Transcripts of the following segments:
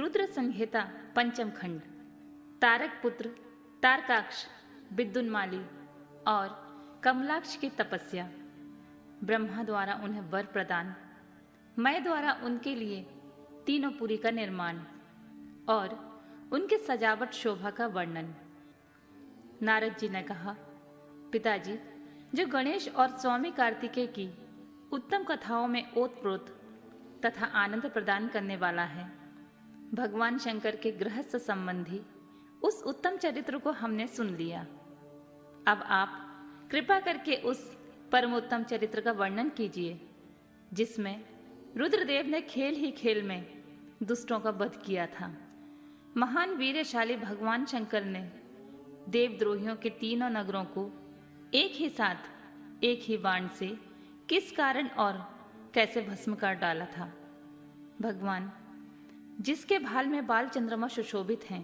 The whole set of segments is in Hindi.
रुद्र संहिता पंचम खंड। तारक पुत्र तारकाक्ष, विद्युन्माली और कमलाक्ष की तपस्या। ब्रह्मा द्वारा उन्हें वर प्रदान, मैं द्वारा उनके लिए तीनों पुरी का निर्माण और उनकी सजावट शोभा का वर्णन। नारद जी ने कहा, पिताजी, जो गणेश और स्वामी कार्तिकेय की उत्तम कथाओं में ओतप्रोत तथा आनंद प्रदान करने वाला है, भगवान शंकर के गृहस्थ संबंधी उस उत्तम चरित्र को हमने सुन लिया। अब आप कृपा करके उस परमोत्तम चरित्र का वर्णन कीजिए जिसमें रुद्रदेव ने खेल ही खेल में दुष्टों का वध किया था। महान वीरशाली भगवान शंकर ने देवद्रोहियों के तीनों नगरों को एक ही साथ एक ही बाण से किस कारण और कैसे भस्म कर डाला था। भगवान जिसके भाल में बाल चंद्रमा सुशोभित हैं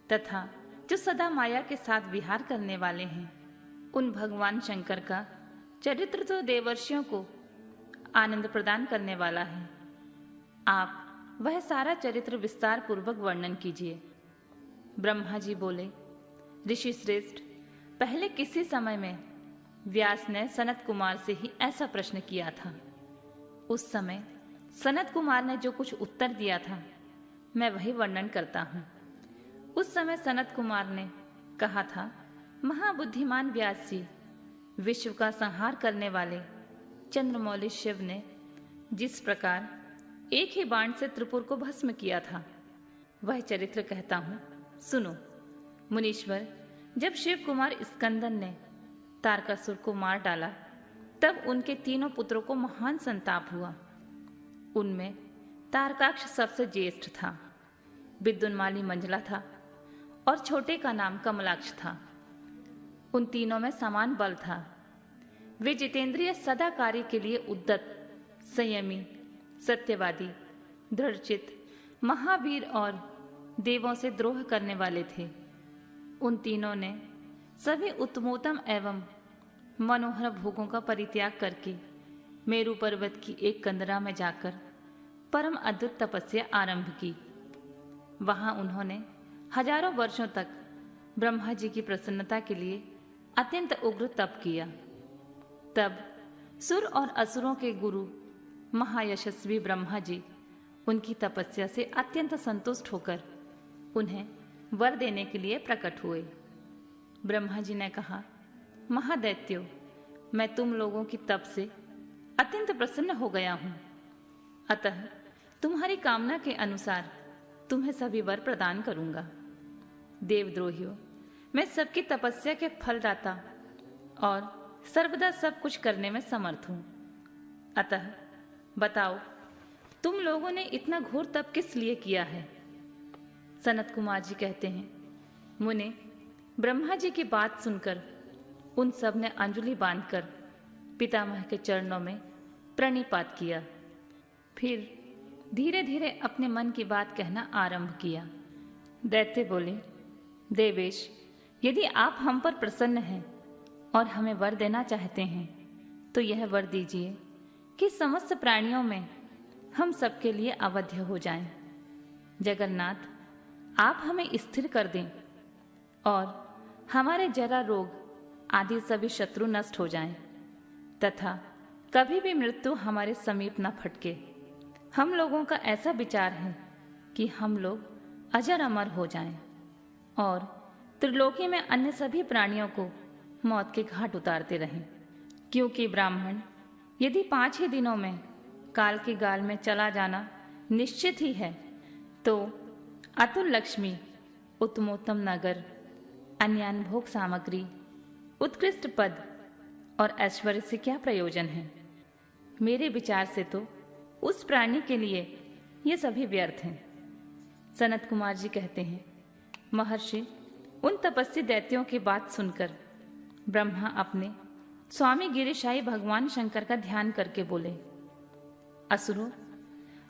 तथा जो सदा माया के साथ विहार करने वाले हैं, उन भगवान शंकर का चरित्र तो देवर्षियों को आनंद प्रदान करने वाला है। आप वह सारा चरित्र विस्तार पूर्वक वर्णन कीजिए। ब्रह्मा जी बोले, ऋषि श्रेष्ठ, पहले किसी समय में व्यास ने सनत कुमार से ही ऐसा प्रश्न किया था। उस समय सनत कुमार ने जो कुछ उत्तर दिया था, मैं वही वर्णन करता हूँ। उस समय सनत कुमार ने कहा था, महाबुद्धिमान व्यास जी, विश्व का संहार करने वाले चंद्रमौली शिव ने जिस प्रकार एक ही बाण से त्रिपुर को भस्म किया था, वह चरित्र कहता हूँ, सुनो। मुनीश्वर, जब शिव कुमार स्कंदन ने तारकासुर को मार डाला, तब उनके तीनों पुत्रों को महान संताप हुआ। उनमें तारकाक्ष सबसे ज्येष्ठ था, विद्युन्माली मंझला था और छोटे का नाम कमलाक्ष था। उन तीनों में समान बल था। वे जितेंद्रिय, सदा कार्य के लिए उद्यत, संयमी, सत्यवादी, दृढ़चित, महावीर और देवों से द्रोह करने वाले थे। उन तीनों ने सभी उत्तमोत्तम एवं मनोहर भोगों का परित्याग करके मेरु पर्वत की एक कंदरा में जाकर परम अद्भुत तपस्या आरंभ की। वहां उन्होंने हजारों वर्षों तक ब्रह्मा जी की प्रसन्नता के लिए अत्यंत उग्र तप किया। तब सुर और असुरों के गुरु महायशस्वी ब्रह्मा जी उनकी तपस्या से अत्यंत संतुष्ट होकर उन्हें वर देने के लिए प्रकट हुए। ब्रह्मा जी ने कहा, महादैत्यो, मैं तुम लोगों की तप से अत्यंत प्रसन्न हो गया हूं, अतः तुम्हारी कामना के अनुसार तुम्हें सभी वर प्रदान करूंगा। देवद्रोहियों, मैं सबकी तपस्या के फलदाता और सर्वदा सब कुछ करने में समर्थ हूं। अतः बताओ, तुम लोगों ने इतना घोर तप किस लिए किया है? सनत कुमार जी कहते हैं, मुने, ब्रह्मा जी की बात सुनकर उन सब ने अंजलि बांधकर पितामह के चरणों में प्रणिपात किया। फिर धीरे धीरे अपने मन की बात कहना आरंभ किया। दैत्य बोले, देवेश, यदि आप हम पर प्रसन्न हैं और हमें वर देना चाहते हैं, तो यह वर दीजिए कि समस्त प्राणियों में हम सबके लिए अवध्य हो जाएं। जगन्नाथ, आप हमें स्थिर कर दें और हमारे जरा रोग आदि सभी शत्रु नष्ट हो जाएं, तथा कभी भी मृत्यु हमारे समीप न फटके। हम लोगों का ऐसा विचार है कि हम लोग अजर अमर हो जाएं और त्रिलोकी में अन्य सभी प्राणियों को मौत के घाट उतारते रहें। क्योंकि ब्राह्मण यदि 5 ही दिनों में काल के गाल में चला जाना निश्चित ही है, तो अतुल लक्ष्मी, उत्तमोत्तम नगर, अन्यान भोग सामग्री, उत्कृष्ट पद और ऐश्वर्य से क्या प्रयोजन है? मेरे विचार से तो उस प्राणी के लिए ये सभी व्यर्थ हैं। सनत कुमार जी कहते हैं, महर्षि, उन तपस्वी दैत्यों की बात सुनकर ब्रह्मा अपने स्वामी गिरिशाई भगवान शंकर का ध्यान करके बोले, असुरों,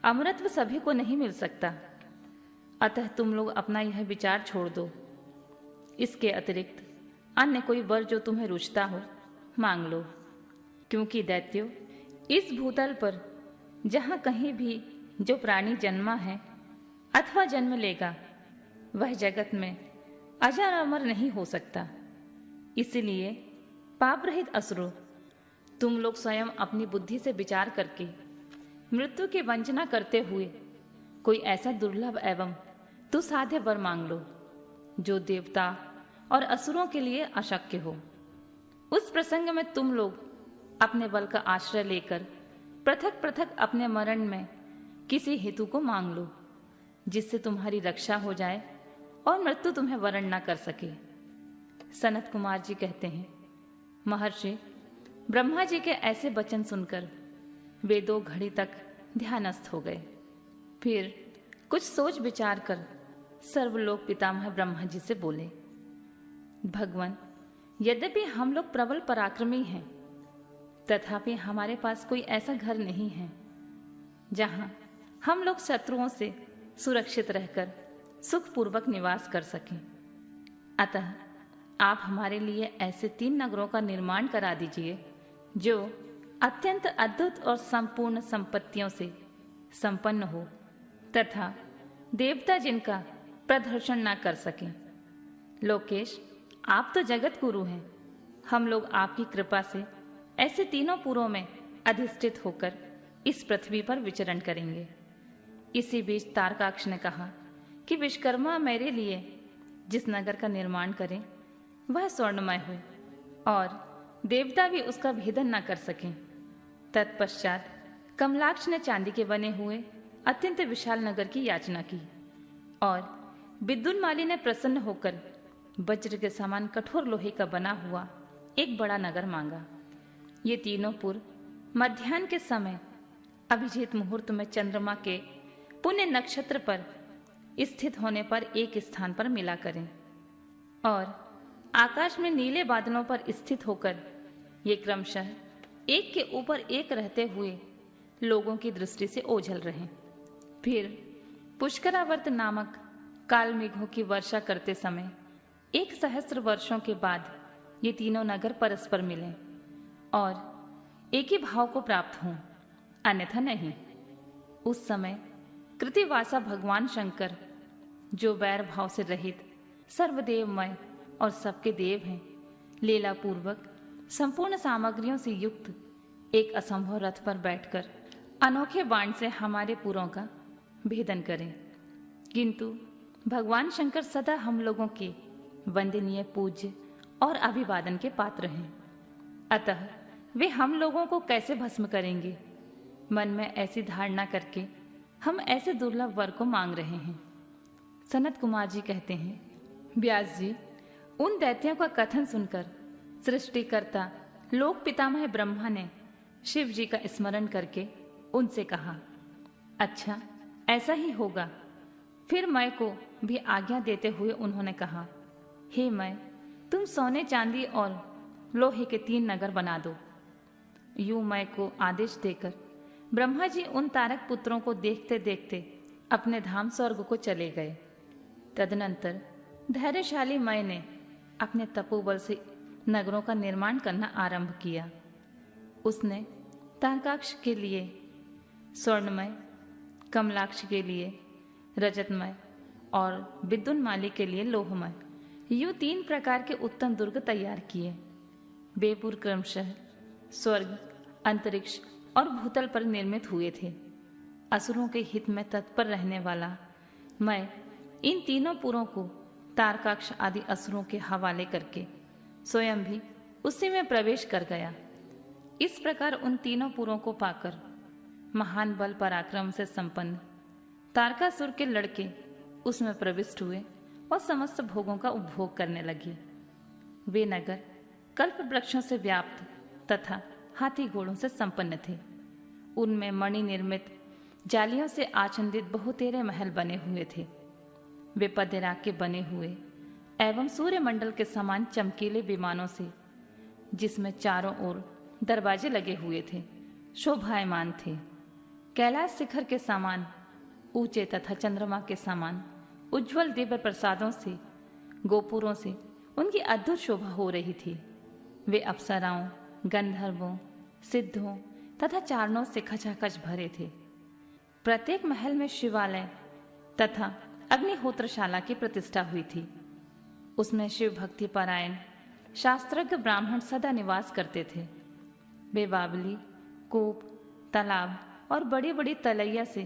अमरत्व सभी को नहीं मिल सकता, अतः तुम लोग अपना यह विचार छोड़ दो। इसके अतिरिक्त अन्य कोई वर जो तुम्हें रुचता हो मांग लो। क्योंकि दैत्यो, इस भूतल पर जहां कहीं भी जो प्राणी जन्मा है, अथवा जन्म लेगा, वह जगत में अजर अमर नहीं हो सकता। इसीलिए पाप रहित असुरों, तुम लोग स्वयं अपनी बुद्धि से विचार करके मृत्यु की वंचना करते हुए कोई ऐसा दुर्लभ एवं दुसाध्य वर मांग लो जो देवता और असुरों के लिए अशक्य हो। उस प्रसंग में तुम लोग अपने बल का आश्रय लेकर पृथक पृथक अपने मरण में किसी हेतु को मांग लो, जिससे तुम्हारी रक्षा हो जाए और मृत्यु तुम्हें वरण न कर सके। सनत कुमार जी कहते हैं, महर्षि ब्रह्मा जी के ऐसे वचन सुनकर वे 2 घड़ी तक ध्यानस्थ हो गए। फिर कुछ सोच विचार कर सर्वलोक पितामह ब्रह्मा जी से बोले, भगवान, यद्यपि हम लोग प्रबल पराक्रमी हैं, तथापि हमारे पास कोई ऐसा घर नहीं है जहां हम लोग शत्रुओं से सुरक्षित रहकर सुखपूर्वक निवास कर सकें। अतः आप हमारे लिए ऐसे 3 नगरों का निर्माण करा दीजिए जो अत्यंत अद्भुत और संपूर्ण संपत्तियों से संपन्न हो तथा देवता जिनका प्रदर्शन न कर सकें। लोकेश, आप तो जगत गुरु हैं। हम लोग आपकी कृपा से ऐसे 3 पुरों में अधिष्ठित होकर इस पृथ्वी पर विचरण करेंगे। इसी बीच तारकाक्ष ने कहा कि विश्वकर्मा मेरे लिए जिस नगर का निर्माण करें वह स्वर्णमय हो और देवता भी उसका भेदन न कर सकें। तत्पश्चात कमलाक्ष ने चांदी के बने हुए अत्यंत विशाल नगर की याचना की और विद्युन्माली ने प्रसन्न होकर वज्र के समान कठोर लोहे का बना हुआ एक बड़ा नगर मांगा। ये 3 पुर मध्याह्न के समय अभिजीत मुहूर्त में चंद्रमा के पुण्य नक्षत्र पर स्थित होने पर एक स्थान पर मिला करें और आकाश में नीले बादलों पर स्थित होकर ये क्रमशः एक के ऊपर एक रहते हुए लोगों की दृष्टि से ओझल रहें। फिर पुष्करावर्त नामक काल मेघों की वर्षा करते समय 1 सहस्त्र वर्षों के बाद ये 3 नगर परस्पर मिलें और एक ही भाव को प्राप्त हों, अन्यथा नहीं। उस समय कृतिवासा भगवान शंकर, जो वैर भाव से रहित सर्वदेवमय और सबके देव हैं, लीला पूर्वक संपूर्ण सामग्रियों से युक्त एक असंभव रथ पर बैठकर अनोखे बाण से हमारे पुरों का भेदन करें। किंतु भगवान शंकर सदा हम लोगों के वंदनीय, पूज्य और अभिवादन के पात्र हैं। अतः वे हम लोगों को कैसे भस्म करेंगे, मन में ऐसी धारणा करके हम ऐसे दुर्लभ वर को मांग रहे हैं। सनत कुमार जी कहते हैं, व्यास जी, उन दैत्यों का कथन सुनकर सृष्टिकर्ता लोक पितामह ब्रह्मा ने शिव जी का स्मरण करके उनसे कहा, अच्छा ऐसा ही होगा। फिर मैं को भी आज्ञा देते हुए उन्होंने कहा, हे मैं, तुम सोने चांदी और लोहे के 3 नगर बना दो। यूं मैं को आदेश देकर ब्रह्मा जी उन तारक पुत्रों को देखते देखते अपने धाम स्वर्ग को चले गए। तदनंतर धैर्यशाली मैं ने अपने तपोबल से नगरों का निर्माण करना आरंभ किया। उसने तारकाक्ष के लिए स्वर्णमय, कमलाक्ष के लिए रजतमय और विद्युन्माली के लिए लोहमय, यूं 3 प्रकार के उत्तम दुर्ग तैयार किए। वे पुर क्रमशः स्वर्ग, अंतरिक्ष और भूतल पर निर्मित हुए थे। असुरों के हित में तत्पर रहने वाला मैं इन 3 पुरों को तारकाक्ष आदि असुरों के हवाले करके स्वयं भी उसी में प्रवेश कर गया। इस प्रकार उन 3 पुरों को पाकर महान बल पराक्रम से संपन्न तारकासुर के लड़के उसमें प्रविष्ट हुए और समस्त भोगों का उपभोग करने लगे। वे नगर कल्प वृक्षों से व्याप्त तथा हाथी घोड़ों से संपन्न थे। उनमें मणि निर्मित जालियों से आच्छादित बहुतेरे महल बने हुए थे। वे पदेरा के बने हुए एवं सूर्यमंडल के समान चमकीले विमानों से, जिसमें चारों ओर दरवाजे लगे हुए थे, शोभायमान थे। कैलाश शिखर के समान ऊंचे तथा चंद्रमा के समान उज्जवल दिव्य प्रसादों से, गोपुरों से उनकी अद्भुत शोभा हो रही थी। वे अप्सराओं, गंधर्वों, सिद्धों तथा चारणों से खचाखच भरे थे। प्रत्येक महल में शिवालय तथा अग्निहोत्रशाला की प्रतिष्ठा हुई थी। उसमें शिव भक्ति परायण शास्त्रज्ञ ब्राह्मण सदा निवास करते थे। वे बावली, कूप, तालाब और बड़ी बड़ी तलैया से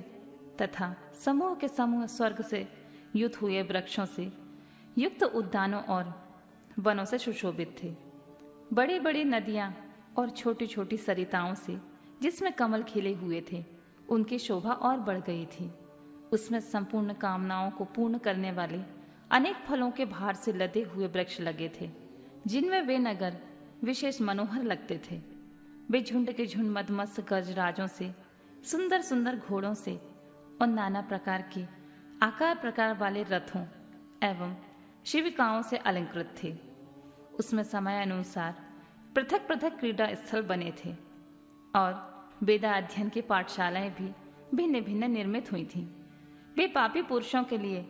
तथा समूह के समूह स्वर्ग से युक्त हुए वृक्षों से युक्त उद्यानों और वनों से सुशोभित थे। बड़ी बड़ी नदियां और छोटी छोटी सरिताओं से, जिसमें कमल खिले हुए थे, उनकी शोभा और बढ़ गई थी। उसमें संपूर्ण कामनाओं को पूर्ण करने वाले अनेक फलों के भार से लदे हुए वृक्ष लगे थे, जिनमें वे नगर विशेष मनोहर लगते थे। वे झुंड के झुंड मदमस्त गजराजों से, सुंदर सुंदर घोड़ों से और नाना प्रकार के आकार प्रकार वाले रथों एवं शिविकाओं से अलंकृत थे। उसमें समय अनुसार पृथक पृथक क्रीड़ा स्थल बने थे और वेदा अध्ययन की पाठशालाएं भी भिन्न भिन्न निर्मित हुई थीं। वे पापी पुरुषों के लिए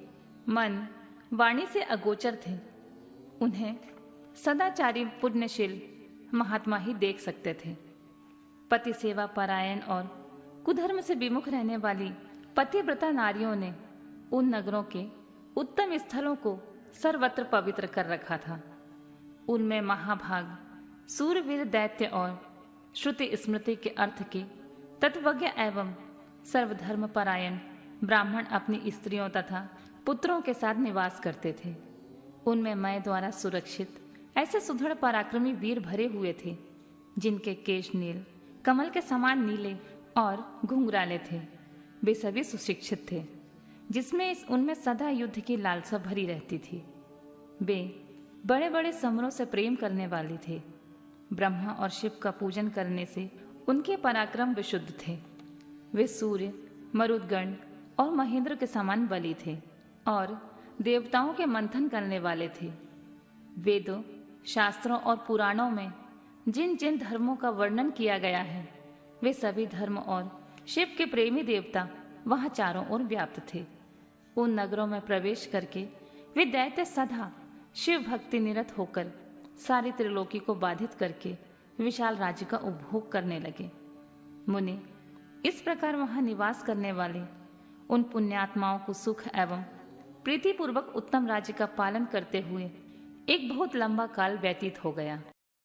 मन वाणी से अगोचर थे। उन्हें सदाचारी पुण्यशील महात्मा ही देख सकते थे। पति सेवा परायण और कुधर्म से विमुख रहने वाली पतिव्रता नारियों ने उन नगरों के उत्तम स्थलों को सर्वत्र पवित्र कर रखा था। उनमें महाभाग सूरवीर दैत्य और श्रुति स्मृति के अर्थ के तत्वज्ञ एवं सर्वधर्म परायण ब्राह्मण अपनी स्त्रियों तथा पुत्रों के साथ निवास करते थे। उनमें मैं द्वारा सुरक्षित ऐसे सुदृढ़ पराक्रमी वीर भरे हुए थे, जिनके केश नील कमल के समान नीले और घुंघराले थे। वे सभी सुशिक्षित थे, जिसमें उनमें सदा युद्ध की लालसा भरी रहती थी। वे बड़े बड़े समरों से प्रेम करने वाले थे। ब्रह्मा और शिव का पूजन करने से उनके पराक्रम विशुद्ध थे। वे सूर्य, मरुदगण और महेंद्र के समान बली थे और देवताओं के मंथन करने वाले थे। वेदों, शास्त्रों और पुराणों में जिन जिन धर्मों का वर्णन किया गया है, वे सभी धर्म और शिव के प्रेमी देवता वहां चारों ओर व्याप्त थे। उन नगरों में प्रवेश करके वे दैत्य सदा शिव भक्ति निरत होकर सारी त्रिलोकी को बाधित करके विशाल राज्य का उपभोग करने लगे। मुनि, इस प्रकार वहां निवास करने वाले उन पुण्यात्माओं को सुख एवं प्रीतिपूर्वक उत्तम राज्य का पालन करते हुए एक बहुत लंबा काल व्यतीत हो गया।